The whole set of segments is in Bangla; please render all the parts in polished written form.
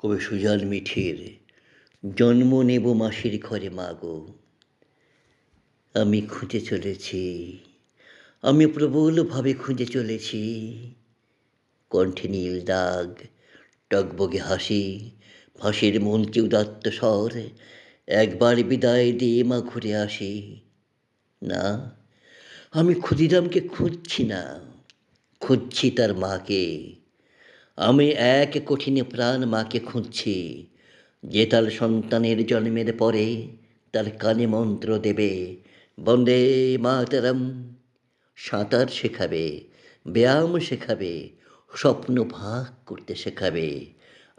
কবি সুজাল মিঠির জন্ম নেব মাসির ঘরে মাগো। আমি খুঁজে চলেছি, আমি প্রবলভাবে খুঁজে চলেছি। কণ্ঠে নীল দাগ, টগবগে হাসি, ফাঁসির মঞ্চে উদাত্ত স্বর। একবার বিদায় দিয়ে মা ঘুরে আসি। না, আমি ক্ষুদিরামকে খুঁজছি না, খুঁজছি তার মাকে। আমি এক কঠিন প্রাণ মাকে খুঁজছি, যে তার সন্তানের জন্মের পরে তার কানে মন্ত্র দেবে, বন্দে মাতরম। সাঁতার শেখাবে, ব্যায়াম শেখাবে, স্বপ্ন ভাগ করতে শেখাবে।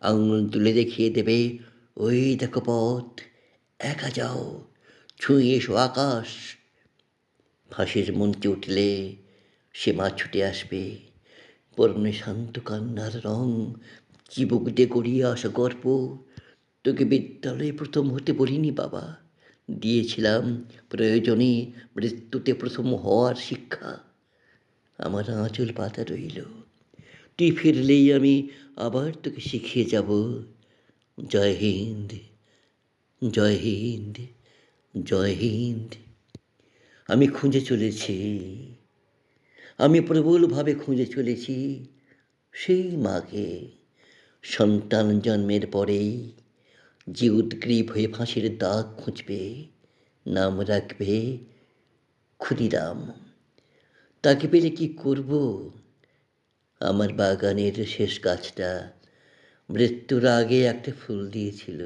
আঙুল তুলে দেখিয়ে দেবে, ওই দেখো পথ, একা যাও, ছুঁয়ে এসো আকাশ। ফাঁসির মঞ্চে উঠলে সে মা ছুটে আসবে, পরনে শান্ত কান্নার রং, চিবুক দিয়ে গড়িয়ে আসা গর্ব। তোকে বিদ্যালয়ে প্রথম হতে বলিনি বাবা, দিয়েছিলাম প্রয়োজনে মৃত্যুতে প্রথম হওয়ার শিক্ষা। আমার আঁচল পাতা রইল, তুই ফিরলেই আমি আবার তোকে শিখিয়ে যাব। জয় হিন্দ, জয় হিন্দ, জয় হিন্দ। আমি খুঁজে চলেছি, আমি প্রবলভাবে খুঁজে চলেছি সেই মাকে। সন্তান জন্মের পরেই যে উদ্গ্রীব হয়ে ফাঁসির দাগ খুঁজবে, নাম রাখবে ক্ষুদিরাম। তাকে পেলে কি করব? আমার বাগানের শেষ গাছটা মৃত্যুর আগে একটা ফুল দিয়েছিল।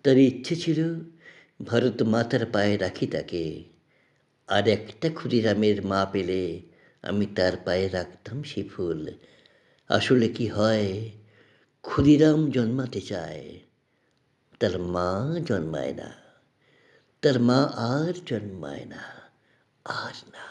তার ইচ্ছে ছিল ভারত মাতার পায়ে রাখি তাকে, আর একটা ক্ষুদিরামের মা পেলে আমি তার পায়ে রাখতাম সে ফুল। আসলে কি হয়, ক্ষুদিরাম জন্মাতে চায়, তার মা জন্মায় না, তার মা আর জন্মায় না, আর না।